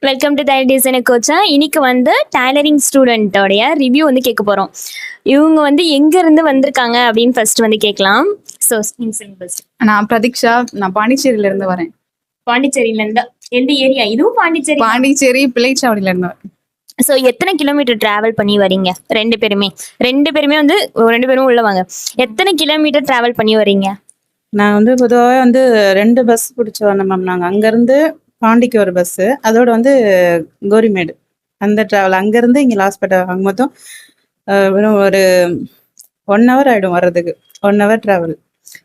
Welcome to tailor designer கோச்சா. இன்னைக்கு வந்து tailoring ஸ்டூடெண்டோடைய review வந்து கேட்க போறோம். இவங்க வந்து எங்க இருந்து வந்திருக்காங்க அப்படின்னு ஃபர்ஸ்ட் வந்து கேட்கலாம். ஸோ நான் பிரதீக்ஷா. நான் பாண்டிச்சேரியில இருந்து வரேன். பாண்டிச்சேரியில இருந்து எந்த ஏரியா? இதுவும் பாண்டிச்சேரி. பாண்டிச்சேரி பிள்ளைச்சாவடியில இருந்து வரேன். ஸோ எத்தனை கிலோமீட்டர் டிராவல் பண்ணி வரீங்க? ரெண்டு பேருமே வந்து ரெண்டு பேரும் உள்ளவாங்க. எத்தனை கிலோமீட்டர் டிராவல் பண்ணி வரீங்க? நான் வந்து பொதுவாக வந்து 2 பஸ் பிடிச்சி வந்தோம் மேம். நாங்கள் அங்கேருந்து பாண்டிக்கு ஒரு பஸ்ஸு, அதோட வந்து கோரிமேடு அந்த ட்ராவல், அங்கேருந்து இங்கே லாஸ்பேட்டை அங்கே மொத்தம் வெறும் ஒரு 1 ஹவர் ஆகிடும் வர்றதுக்கு. 1 hour travel.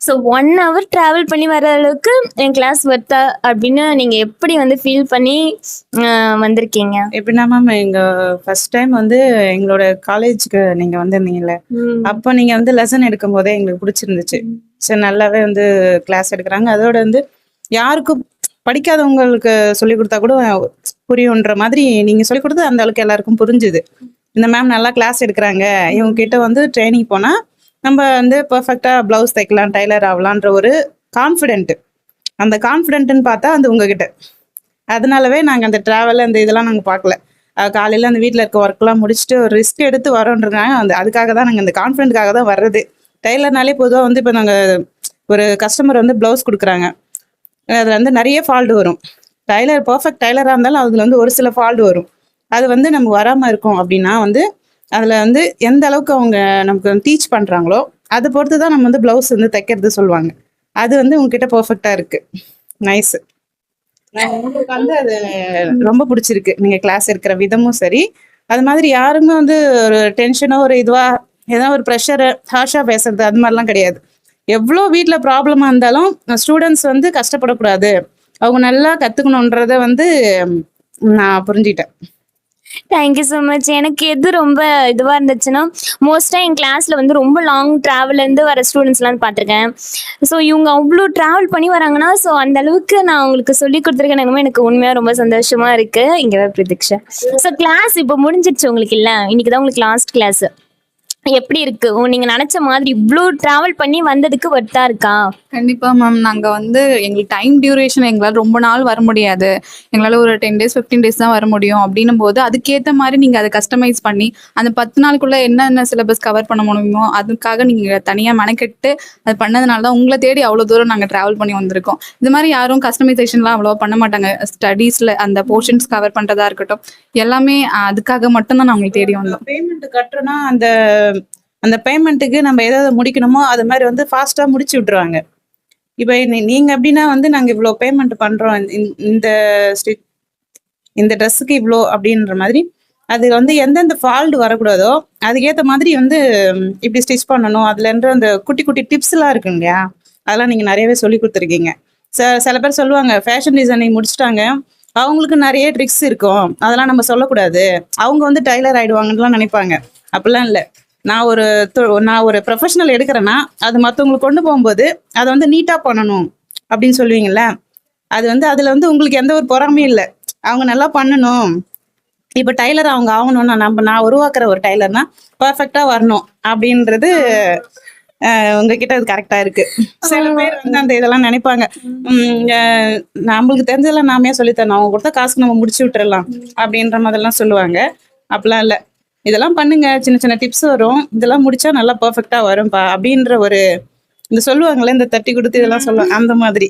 So 1 hour travel பண்ணி வர அளவுக்கு என் கிளாஸ் வர்த்தா அப்படின்னு நீங்க எப்படி வந்து ஃபீல் பண்ணி வந்திருக்கீங்க? எப்படின்னா மேம், எங்கள் ஃபர்ஸ்ட் டைம் வந்து எங்களோட காலேஜுக்கு நீங்கள் வந்திருந்தீங்கல்ல, அப்போ நீங்கள் வந்து லெசன் எடுக்கும் போதே எங்களுக்கு பிடிச்சிருந்துச்சு. சரி, நல்லாவே வந்து கிளாஸ் எடுக்கிறாங்க. அதோட வந்து யாருக்கும் படிக்காதவங்களுக்கு சொல்லி கொடுத்தா கூட புரியுன்ற மாதிரி நீங்கள் சொல்லி கொடுத்து அந்த அளவுக்கு எல்லாருக்கும் புரிஞ்சுது. இந்த மேம் நல்லா கிளாஸ் எடுக்கிறாங்க, இவங்க கிட்ட வந்து ட்ரைனிங் போனால் நம்ம வந்து பர்ஃபெக்டாக ப்ளவுஸ் தைக்கலாம், டைலர் ஆகலான்ற ஒரு கான்ஃபிடென்ட்டு. அந்த கான்ஃபிடென்ட்டுன்னு பார்த்தா அந்த உங்ககிட்ட. அதனாலவே நாங்கள் அந்த ட்ராவல் அந்த இதெல்லாம் நாங்கள் பார்க்கல. காலையில் அந்த வீட்டில் இருக்க ஒர்க்லாம் முடிச்சுட்டு ஒரு ரிஸ்க் எடுத்து வரோன்றதுனால அதுக்காக தான் நாங்கள் அந்த கான்ஃபிடென்ட்டுக்காக தான் வர்றது. டைலர்னாலே பொதுவாக வந்து இப்போ நாங்கள் ஒரு கஸ்டமர் வந்து ப்ளவுஸ் கொடுக்குறாங்க, அதில் வந்து நிறைய ஃபால்ட் வரும். டைலர் பர்ஃபெக்ட் டைலராக இருந்தாலும் அதில் வந்து ஒரு சில ஃபால்ட் வரும். அது வந்து நம்ம வராமல் இருக்கோம் அப்படின்னா வந்து அதில் வந்து எந்த அளவுக்கு அவங்க நமக்கு டீச் பண்ணுறாங்களோ அதை பொறுத்து தான் நம்ம வந்து ப்ளவுஸ் வந்து தைக்கிறது சொல்லுவாங்க. அது வந்து உங்ககிட்ட பர்ஃபெக்டாக இருக்குது. நைஸு. உங்களுக்கு வந்து அது ரொம்ப பிடிச்சிருக்கு. நீங்கள் கிளாஸ் எடுக்கிற விதமும் சரி, அது மாதிரி யாருமே வந்து ஒரு டென்ஷனோ ஒரு இதுவாக ஏதாவது ஒரு ப்ரெஷரு ஹார்ஷாக பேசுறது அது மாதிரிலாம் கிடையாது. எவ்வளோ வீட்டில் ப்ராப்ளமாக இருந்தாலும் ஸ்டூடெண்ட்ஸ் வந்து கஷ்டப்படக்கூடாது, அவங்க நல்லா கற்றுக்கணுன்றத வந்து நான் புரிஞ்சுக்கிட்டேன். Thank you so much. எனக்கு எது ரொம்ப இதுவாக இருந்துச்சுன்னா, மோஸ்ட்டாக என் கிளாஸில் வந்து ரொம்ப லாங் ட்ராவல்லேருந்து வர ஸ்டூடெண்ட்ஸ்லாம் பார்த்துருக்கேன். ஸோ இவங்க அவ்வளோ ட்ராவல் பண்ணி வராங்கன்னா, ஸோ அந்த அளவுக்கு நான் உங்களுக்கு சொல்லி கொடுத்துருக்கேன். எனக்கு உண்மையாக ரொம்ப சந்தோஷமாக இருக்குது. இங்கே பிரதீக்ஷா. ஸோ கிளாஸ் இப்போ முடிஞ்சிடுச்சு உங்களுக்கு, இல்லை இன்னைக்கு தான் உங்களுக்கு லாஸ்ட் கிளாஸு. எப்படி இருக்கு? நீங்க நினைச்ச மாதிரி இவ்வளோ டிராவல் பண்ணி வந்ததுக்கு வர்த்தா இருக்கா? கண்டிப்பா மேம். நாங்க வந்து எங்களுக்கு டைம் டியூரேஷன் எங்களால் ரொம்ப நாள் வர முடியாது. எங்களால் ஒரு 10 days 15 days தான் வர முடியும். அப்படின்னும் போது அதுக்கேற்ற மாதிரி நீங்க அதை கஸ்டமைஸ் பண்ணி அந்த 10 நாளுக்குள்ள என்னென்ன சிலபஸ் கவர் பண்ண முடியுமோ அதுக்காக நீங்க தனியா மெனக்கெட்டு அது பண்ணதுனால தான் உங்களை தேடி அவ்வளோ தூரம் நாங்கள் டிராவல் பண்ணி வந்திருக்கோம். இது மாதிரி யாரும் கஸ்டமைசேஷன்லாம் அவ்வளோவா பண்ண மாட்டாங்க. ஸ்டடீஸ்ல அந்த போர்ஷன்ஸ் கவர் பண்றதா இருக்கட்டும், எல்லாமே அதுக்காக மட்டும்தான் நான் உங்களுக்கு தேடி வந்தோம். பேமெண்ட் கட்டுறோன்னா அந்த பேமெண்ட்டுக்கு நம்ம எதாவது முடிக்கணுமோ அது மாதிரி வந்து ஃபாஸ்ட்டாக முடிச்சு விட்ருவாங்க. இப்போ நீங்கள் எப்படின்னா வந்து நாங்கள் இவ்வளோ பேமெண்ட் பண்ணுறோம், இந்த ட்ரெஸ்ஸுக்கு இவ்வளோ அப்படின்ற மாதிரி அது வந்து எந்தெந்த ஃபால்ட் வரக்கூடாதோ அதுக்கேற்ற மாதிரி வந்து இப்படி ஸ்டிச் பண்ணணும். அதுலன்ற அந்த குட்டி குட்டி டிப்ஸ்லாம் இருக்குங்க இல்லையா, அதெல்லாம் நீங்கள் நிறையவே சொல்லி கொடுத்துருக்கீங்க. சில பேர் சொல்லுவாங்க ஃபேஷன் டிசைனிங் முடிச்சுட்டாங்க, அவங்களுக்கு நிறைய ட்ரிக்ஸ் இருக்கும், அதெல்லாம் நம்ம சொல்லக்கூடாது, அவங்க வந்து டைலர் ஆகிடுவாங்கன்னுலாம் நினைப்பாங்க. அப்படிலாம் இல்லை. நான் ஒரு ப்ரொஃபஷனல் எடுக்கிறேன்னா அது மற்றவங்களுக்கு கொண்டு போகும்போது அதை வந்து நீட்டாக பண்ணணும் அப்படின்னு சொல்லுவீங்கள்ல, அது வந்து அதில் வந்து உங்களுக்கு எந்த ஒரு பொறாமையும் இல்லை. அவங்க நல்லா பண்ணணும். இப்போ டைலர் அவங்க ஆகணும்னா நான் உருவாக்குற ஒரு டைலர்னா பர்ஃபெக்டாக வரணும் அப்படின்றது உங்ககிட்ட அது கரெக்டாக இருக்கு. சில பேர் வந்து அந்த இதெல்லாம் நினைப்பாங்க, நம்மளுக்கு தெரிஞ்சதெல்லாம் நாமே சொல்லித்தரணும், அவங்க கொடுத்தா காசுக்கு நம்ம முடிச்சு விட்டுறலாம் அப்படின்ற மாதிரிலாம் சொல்லுவாங்க. அப்படிலாம் இல்லை. இதெல்லாம் பண்ணுங்க, சின்ன சின்ன டிப்ஸ் வரும், இதெல்லாம் முடிச்சா நல்லா பர்ஃபெக்டா வரும்பா அப்படின்ற ஒரு இந்த சொல்லுவாங்களே, இந்த தட்டி கொடுத்து இதெல்லாம் சொல்லுவாங்க, அந்த மாதிரி.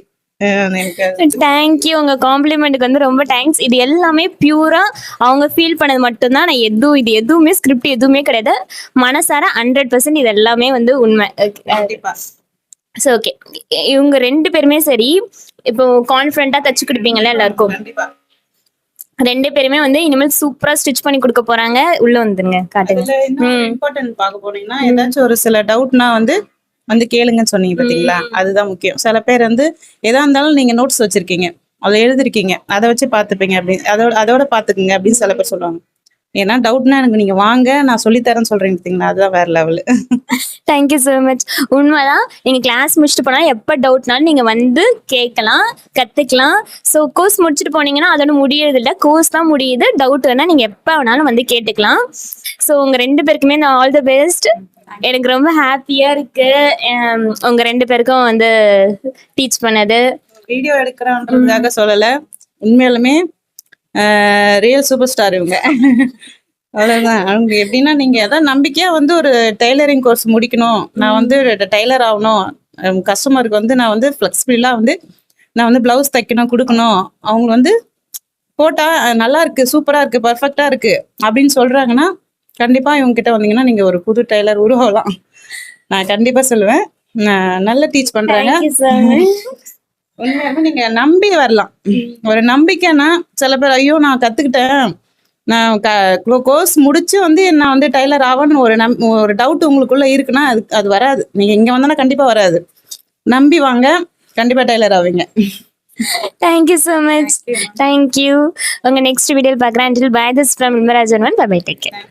தேங்க்யூ. உங்க காம்ப்ளிமெண்ட்டுக்கு வந்து ரொம்ப தேங்க்ஸ். இது எல்லாமே பியூரா அவங்க ஃபீல் பண்ணது மட்டும்தான். நான் இது எதுவுமே ஸ்கிரிப்ட் எதுவுமே கிடையாது. மனசார 100% இது எல்லாமே வந்து உண்மை. ஸோ ஓகே, இவங்க 2 பேருமே சரி இப்போ கான்ஃபிடென்ட்டா தச்சு கொடுப்பீங்கல்ல எல்லாருக்கும். 2 பேருமே வந்து இனிமேல் சூப்பரா ஸ்டிச் பண்ணி கொடுக்க போறாங்க. உள்ள வந்துருங்க, காட்டுங்க. இம்பார்ட்டன்ட் பார்க்க போனீங்கன்னா ஏதாச்சும் ஒரு சில டவுட்னா வந்து கேளுங்கன்னு சொன்னீங்க பாத்தீங்களா, அதுதான் முக்கியம். சில பேர் வந்து எதா இருந்தாலும் நீங்க நோட்ஸ் வச்சிருக்கீங்க, அதை எழுதிருக்கீங்க, அதை வச்சு பார்த்துப்பீங்க, அப்படின்னு அதோட பார்த்துக்குங்க அப்படின்னு சில பேர் சொல்லுவாங்க. ஏன்னா டவுட்னா எனக்கு நீங்க வாங்க நான் சொல்லித்தரேன்னு சொல்றீங்க பார்த்தீங்களா, அதுதான் வேற லெவலு. Thank you so much. உண்மைதான். நீங்கள் கிளாஸ் முடிச்சுட்டு போனால் எப்போ டவுட்னாலும் நீங்கள் வந்து கேட்கலாம், கற்றுக்கலாம். ஸோ கோர்ஸ் முடிச்சுட்டு போனீங்கன்னா அதோட முடியறதில்ல, கோர்ஸ் தான் முடியுது. டவுட் வேணால் நீங்கள் எப்போ வேணாலும் வந்து கேட்டுக்கலாம். ஸோ உங்கள் 2 பேருக்குமே நான் ஆல் தி பெஸ்ட். எனக்கு ரொம்ப ஹாப்பியாக இருக்கு உங்கள் 2 பேருக்கும் வந்து டீச் பண்ணது. வீடியோ எடுக்கிறோன்றதுக்காக சொல்லலை, உண்மையாலுமே ரியல் சூப்பர் ஸ்டார் இவங்க. அவ்வளவுதான். அவங்க எப்படின்னா நீங்க எதாவது நம்பிக்கையா வந்து ஒரு டெய்லரிங் கோர்ஸ் முடிக்கணும், நான் வந்து டெய்லர் ஆகணும், கஸ்டமருக்கு வந்து நான் வந்து ஃபிளெக்சிபிளா வந்து நான் வந்து பிளவுஸ் தைக்கணும் கொடுக்கணும், அவங்க வந்து போட்டா நல்லா இருக்கு, சூப்பரா இருக்கு, பர்ஃபெக்டா இருக்கு அப்படின்னு சொல்றாங்கன்னா கண்டிப்பா இவங்க கிட்ட வந்தீங்கன்னா நீங்க ஒரு புது டெய்லர் உருவாகலாம். நான் கண்டிப்பா சொல்லுவேன். நல்லா டீச் பண்றாங்க. Thank you so much. உண்மையாலுமே நீங்க நம்பி வரலாம். ஒரு நம்பிக்கைன்னா சில பேர் ஐயோ நான் கத்துக்கிட்டேன், நான் கோர்ஸ் முடிச்சு வந்து நான் வந்து டெய்லர் ஆவேன்னு ஒரு டவுட் உங்களுக்குள்ள இருக்குன்னா அது அது வராது. நீங்க இங்க வந்தோன்னா கண்டிப்பா வராது. நம்பி வாங்க, கண்டிப்பா டெய்லர் ஆவீங்க. Thank you so much. தேங்க்யூ. உங்க நெக்ஸ்ட் வீடியோவில் பார்க்குறேன். Until bye, this is from Ilmarajan. Bye bye, take care.